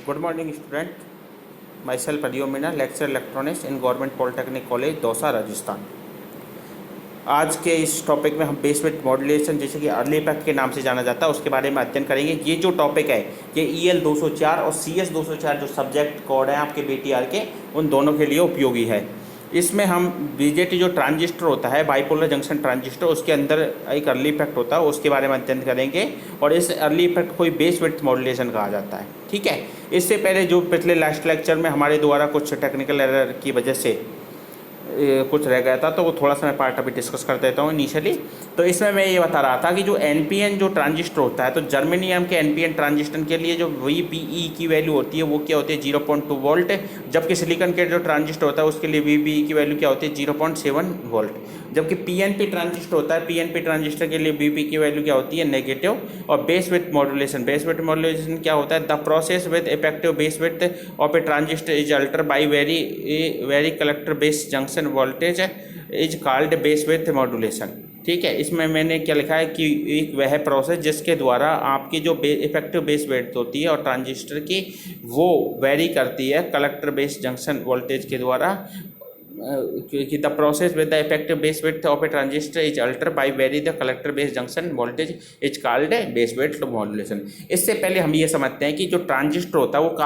Good morning, student. Myself Aliyo Meena, lecturer electronics in Government Polytechnic College, Dausa, Rajasthan. आज के इस topic में हम बेस विड्थ मॉड्यूलेशन, जैसे कि अर्ली इफेक्ट के नाम से जाना जाता है, उसके बारे में अध्ययन करेंगे। ये जो टॉपिक है ये EL 204 और CS 204 जो सब्जेक्ट कोड है आपके BTR के, उन दोनों के लिए उपयोगी है। इसमें हम BJT जो ट्रांजिस्टर होता है, बाइपोलर जंक्शन ट्रांजिस्टर, उसके अंदर एक अर्ली इफेक्ट होता है, उसके बारे में अध्ययन करेंगे। और इस अर्ली इफेक्ट को बेस विड्थ मॉड्यूलेशन कहा जाता है। ठीक है। इससे पहले जो पिछले लास्ट लेक्चर में हमारे द्वारा कुछ टेक्निकल एरर की वजह से कुछ रह गया था, तो वो थोड़ा सा मैं पार्ट अभी डिस्कस कर देता हूँ इनिशियली। तो इसमें मैं ये बता रहा था कि जो NPN जो ट्रांजिस्टर होता है, तो जर्मेनियम के NPN ट्रांजिस्टर के लिए जो VBE की वैल्यू होती है वो क्या होती है 0.2 वोल्ट, जबकि सिलिकॉन के जो ट्रांजिस्टर होता है उसके लिए VBE की वैल्यू क्या होती है 0.7 वोल्ट। जबकि PNP ट्रांजिस्टर होता है, PNP ट्रांजिस्टर के लिए VB की वैल्यू क्या होती है नेगेटिव। और base width modulation, base width modulation क्या होता है, the process with effective base width of a transistor is alter by very collector base junction voltage is called base width modulation. ठीक है। इसमें मैंने क्या लिखा है कि एक वह प्रोसेस जिसके द्वारा आपकी जो इफेक्टिव बेस विड्थ होती है और ट्रांजिस्टर की, वो वेरी करती है कलेक्टर बेस जंक्शन वोल्टेज के द्वारा, कि the process with the effective base width of a transistor is alter by very the collector base junction voltage is called base width modulation. इससे पहले हम ये समझते हैं कि जो ट्रांजिस्टर होता है वो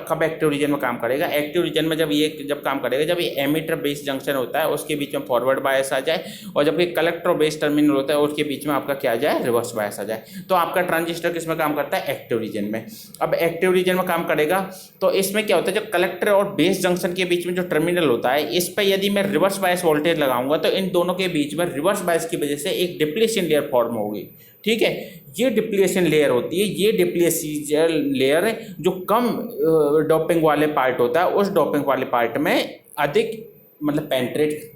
कब एक्टिव रीजन में काम करेगा। एक्टिव रीजन में जब काम करेगा जब ये एमीटर बेस जंक्शन होता है उसके बीच में फॉरवर्ड बायस आ जाए, और जब ये कलेक्टर बेस टर्मिनल होता है उसके बीच में आपका क्या आ जाए, रिवर्स बायस आ जाए। तो आपका ट्रांजिस्टर किस में काम करता है, एक्टिव रीजन में। अब एक्टिव रीजन में काम करेगा तो इसमें क्या होता है, जो कलेक्टर और बेस जंक्शन के बीच में जो टर्मिनल होता है, इस पर यदि मैं रिवर्स बायस वोल्टेज लगाऊंगा तो इन दोनों के बीच में रिवर्स बायस की वजह से एक डिप्लीशन लेयर फॉर्म होगी। ठीक है। ये डिप्लीशन लेयर होती है, ये डिप्लीशन लेयर जो कम डोपिंग वाले पार्ट होता है उस डोपिंग वाले पार्ट में अधिक मतलब पेनिट्रेट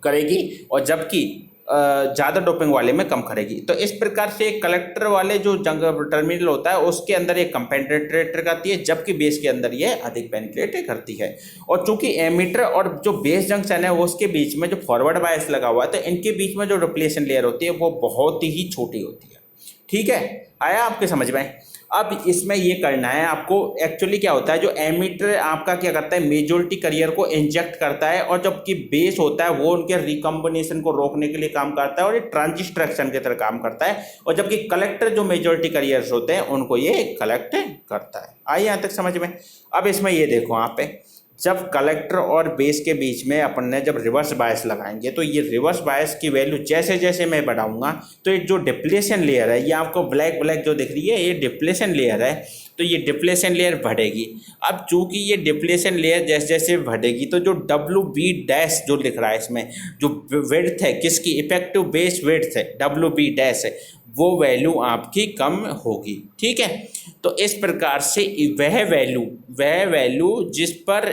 करेगी, और जबकि ज़्यादा डोपिंग वाले में कम करेगी। तो इस प्रकार से कलेक्टर वाले जो टर्मिनल होता है उसके अंदर एक कम पेनिट्रेट करती है, जबकि बेस के अंदर ये अधिक पेनिट्रेट करती है। और चूंकि एमीटर और जो बेस जंक्शन है उसके बीच में जो फॉरवर्ड बायस लगा हुआ है, तो इनके बीच में जो रिप्लेशन लेयर होती है वो बहुत ही छोटी होती है। ठीक है, आया आपके समझ में। अब इसमें ये करना है आपको, एक्चुअली क्या होता है, जो एमीटर आपका क्या करता है, मेजॉरिटी कैरियर को इंजेक्ट करता है, और जबकि बेस होता है वो उनके रिकॉम्बिनेशन को रोकने के लिए काम करता है और ये ट्रांजिस्टर एक्शन की तरह काम करता है, और जबकि कलेक्टर जो मेजॉरिटी कैरियर्स होते हैं उनको ये कलेक्ट करता है। आइए यहाँ तक समझ में। अब इसमें ये देखो यहाँ पे, जब कलेक्टर और बेस के बीच में अपन ने जब रिवर्स बायस लगाएंगे तो ये रिवर्स बायस की वैल्यू जैसे जैसे मैं बढ़ाऊंगा तो ये जो डिप्लेशन लेयर है, ये आपको ब्लैक ब्लैक जो दिख रही है ये डिप्लेशन लेयर है, तो ये डिप्लेशन लेयर बढ़ेगी। अब चूंकि ये डिप्लेशन लेयर जैसे जैसे बढ़ेगी तो जो WB डैश जो लिख रहा है इसमें, जो विड्थ है किसकी, इफेक्टिव बेस विड्थ है, WB डैश है, वो वैल्यू आपकी कम होगी। ठीक है। तो इस प्रकार से वह वैल्यू जिस पर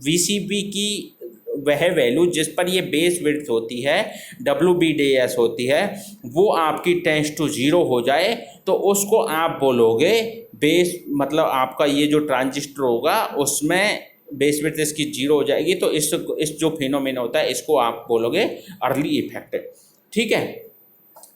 VCB की, वह वैल्यू जिस पर ये बेस विड्थ होती है, WBDS होती है, वो आपकी टेंस टू 0 हो जाए तो उसको आप बोलोगे बेस, मतलब आपका ये जो ट्रांजिस्टर होगा उसमें बेस विड्थ इसकी 0 हो जाएगी, तो इस जो फिनोमेना होता है इसको आप बोलोगे अर्ली इफेक्ट। ठीक है।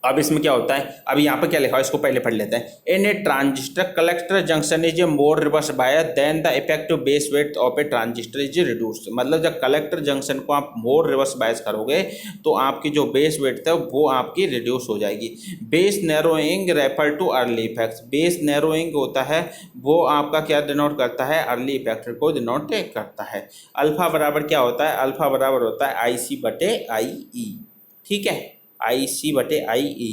अब इसमें क्या होता है, अब यहाँ पे क्या लिखा है इसको पहले पढ़ लेते हैं। In a transistor collector junction is a more reverse bias then the effective base width of a transistor is reduced. मतलब जब कलेक्टर जंक्शन को आप मोर रिवर्स बायस करोगे तो आपकी जो बेस विड्थ है वो आपकी रिड्यूस हो जाएगी। Base narrowing refer too early effects. Base narrowing होता है वो आपका क्या डिनोट करता है, अर्ली इफेक्ट को डिनोट करता है। अल्फा बराबर क्या होता है, अल्फा बराबर होता है IC/IE। ठीक है, IC/IE।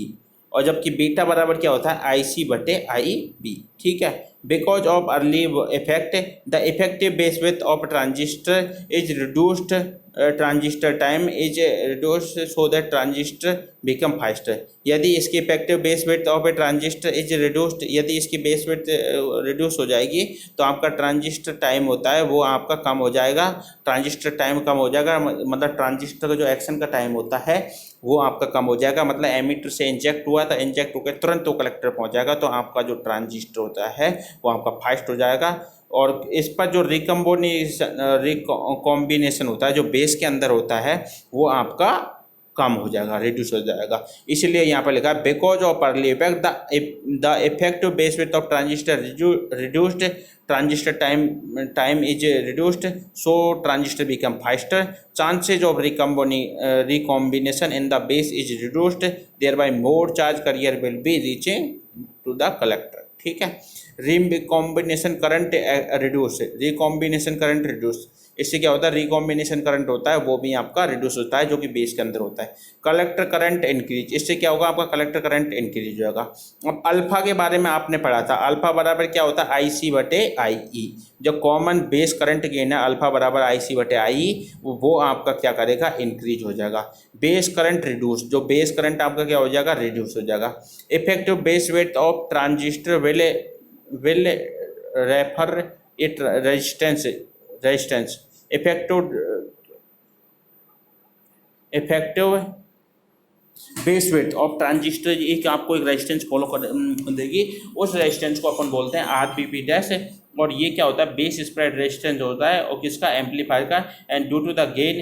और जबकि बीटा बराबर क्या होता है, IC/IB। ठीक है। Because of early effect the effective base width of transistor is reduced, transistor time is reduced so that transistor become faster. यदि इसकी effective base width of a transistor is reduced, यदि इसकी बेस विड्थ रिड्यूस हो जाएगी तो आपका transistor time होता है वो आपका कम हो जाएगा, ट्रांजिस्टर टाइम कम हो जाएगा, मतलब ट्रांजिस्टर का जो एक्शन का टाइम होता है वो आपका कम हो जाएगा। मतलब एमीटर से इंजेक्ट हुआ था, इंजेक्ट होकर तुरंत तो कलेक्टर पहुंच जाएगा, तो आपका जो ट्रांजिस्टर होता है वो आपका फास्ट हो जाएगा। और इस पर जो रिकॉम्बिनेशन होता है जो बेस के अंदर होता है वो आपका कम हो जाएगा, रिड्यूस हो जाएगा। इसलिए यहाँ पर लिखा है because of early effect the effective base width of transistor reduced, transistor time is reduced, so transistor become faster, chances of recombination in the base is reduced, thereby more charge carrier will be reaching to the collector. ठीक है, recombination current reduce, recombination current reduce, इससे क्या होता है, recombination current होता है वो भी आपका रिड्यूस होता है जो कि बेस के अंदर होता है। कलेक्टर करंट इंक्रीज, इससे क्या होगा, आपका कलेक्टर करंट इंक्रीज होगा। अब अल्फा के बारे में आपने पढ़ा था, अल्फा बराबर क्या होता है, आई सी बटे आई ई, जो कॉमन बेस करंट गेन है अल्फा बराबर आई सी बटे आई ई, वो आपका क्या करेगा, इंक्रीज हो जाएगा। बेस करंट रिड्यूस, जो बेस करंट आपका क्या हो जाएगा, रिड्यूस हो जाएगा। Effective base weight of transistor will refer it resistance effective base weight of transistor, एक आपको एक रेजिस्टेंस फॉलो कर देगी, उस रेजिस्टेंस को अपन बोलते हैं आर बी पी डैश, और ये क्या होता है, बेस स्प्रेड रेजिस्टेंस होता है और किसका, एम्पलीफायर का, and due to the gain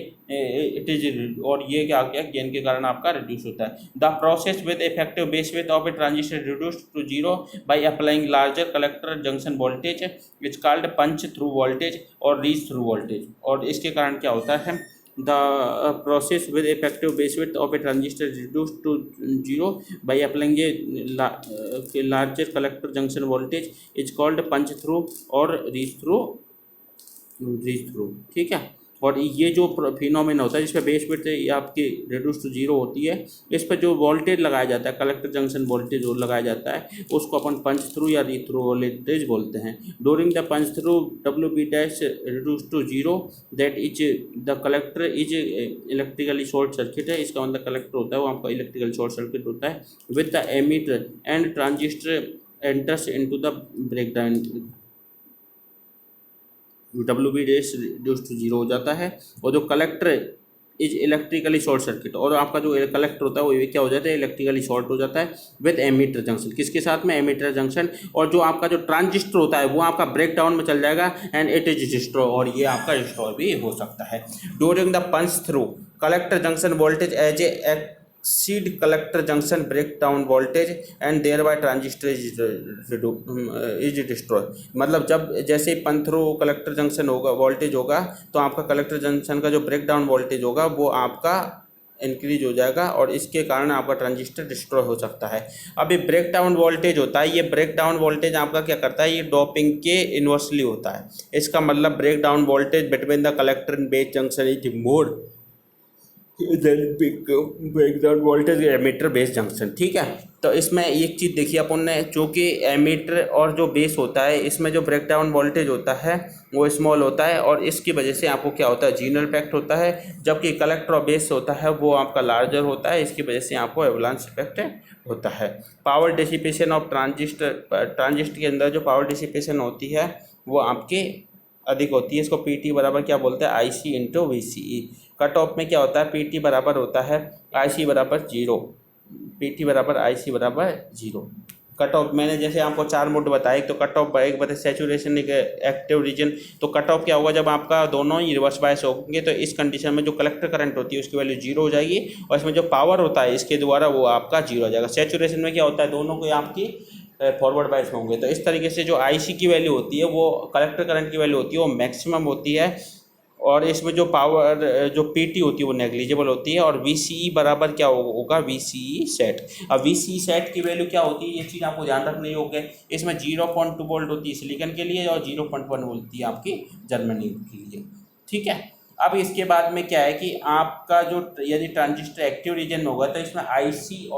it is, और ये क्या क्या गेन के कारण आपका रिड्यूस होता है। The process with effective base weight of a transistor reduced to zero by applying larger collector junction voltage is called punch through voltage और रीच थ्रू वोल्टेज, और इसके कारण क्या होता है, the process with effective base width of a transistor is reduced to zero by applying a larger collector junction voltage is called punch through or reach through। ठीक है, और ये जो फिनोमेना होता है जिसमें बेस विड्थ आपकी रिड्यूस टू जीरो होती है, इस पर जो वोल्टेज लगाया जाता है, कलेक्टर जंक्शन वोल्टेज जो लगाया जाता है, उसको अपन पंच थ्रू या रीड थ्रू वोल्टेज बोलते हैं। During the punch through W B dash reduce to zero that is the collector is electrically short circuit है, इसका मतलब कलेक्टर होता है वो आपका इलेक्ट्रिकल शॉर्ट सर्किट होता है। With the emitter and transistor enters into the breakdown, W B dash reduce to zero हो जाता है, और जो collector is electrically short circuit, और आपका जो कलेक्टर होता है वो क्या हो जाता है, इलेक्ट्रिकली शॉर्ट हो जाता है विद एमीटर जंक्शन, किसके साथ में, एमीटर जंक्शन, और जो आपका जो ट्रांजिस्टर होता है वो आपका ब्रेक डाउन में चल जाएगा एंड इट इज डिस्ट्रॉय, और ये आपका डिस्ट्रॉय भी हो सकता है। During the punch through collector junction voltage as a seed collector junction breakdown voltage and thereby transistor is destroy, मतलब जब जैसे पंच थ्रू कलेक्टर जंक्शन होगा, वोल्टेज होगा, तो आपका कलेक्टर जंक्शन का जो ब्रेक डाउन वोल्टेज होगा वो आपका इंक्रीज हो जाएगा, और इसके कारण आपका ट्रांजिस्टर डिस्ट्रॉय हो सकता है। अब ये ब्रेक डाउन वोल्टेज होता है, ये ब्रेक डाउन वोल्टेज आपका क्या करता है, ये डोपिंग के इन्वर्सली होता है। इसका मतलब breakdown voltage between the collector and base junction is more breakdown voltage emitter base junction. ठीक है, तो इसमें एक चीज़ देखी अपन ने, चूँकि एमीटर और जो बेस होता है इसमें जो ब्रेकडाउन वोल्टेज होता है वो स्मॉल होता है, और इसकी वजह से आपको क्या होता है, जीनर इफेक्ट होता है, जबकि कलेक्टर और बेस होता है वो आपका लार्जर होता है, इसकी वजह से आपको एवलांस इफेक्ट होता है। पावर डिसिपेशन ऑफ ट्रांजिस्टर के अंदर जो पावर डिसिपेशन होती है वो आपके अधिक होती है, इसको पीटी बराबर क्या बोलते हैं, IC into VCE. Cut off में क्या होता है, पीटी बराबर होता है आईसी बराबर जीरो, पीटी बराबर आईसी बराबर जीरो। कट ऑफ मैंने जैसे आपको 4 मोड बताए, तो कट ऑफ एक बताए सैचुरेशन, एक एक्टिव रीजन। तो कट ऑफ क्या होगा, जब आपका दोनों ही रिवर्स बायस होंगे तो इस कंडीशन में जो कलेक्टर करंट होती है उसकी वैल्यू जीरो हो जाएगी, और इसमें जो पावर होता है इसके द्वारा वो आपका जीरो हो जाएगा। सैचुरेशन में क्या होता है, दोनों को आपकी फॉरवर्ड बायस में होंगे, तो इस तरीके से जो आईसी की वैल्यू होती है वो कलेक्टर करंट की वैल्यू होती है वो मैक्सिमम होती है, और इसमें जो पावर जो पीटी होती है वो नेग्लिजिबल होती है। और वीसीई बराबर क्या होगा, वीसीई सेट। अब वीसीई सेट की वैल्यू क्या होती है, ये चीज़ आपको ध्यान रखनी होगी। इसमें 0.2 वोल्ट होती है सिलिकॉन के लिए, और 0.1 होती है आपकी जर्मेनियम के लिए। ठीक है, अब इसके बाद में क्या है कि आपका जो यदि ट्रांजिस्टर एक्टिव रीजन में होगा तो इसमें आईसी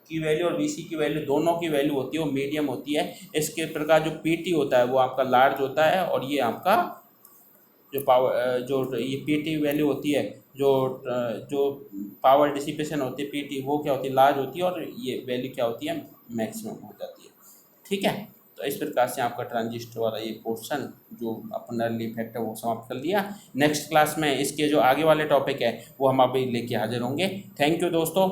की वैल्यू और वीसी की वैल्यू दोनों की वैल्यू होती है वो मीडियम होती है। इसके प्रकार जो पीटी होता है वो आपका लार्ज होता है, और ये आपका जो पावर जो ये पीटी वैल्यू होती है, जो पावर डिसिपेशन होती है पीटी, वो क्या होती है, लार्ज होती है, और ये वैल्यू क्या होती है, मैक्सिमम हो जाती है। ठीक है, तो इस प्रकार से आपका ट्रांजिस्टर वाला ये पोर्शन जो अपन अर्ली इफेक्ट है वो समाप्त कर लिया। नेक्स्ट क्लास में इसके जो आगे वाले टॉपिक है वो हम अभी लेके हाजिर होंगे। थैंक यू दोस्तों।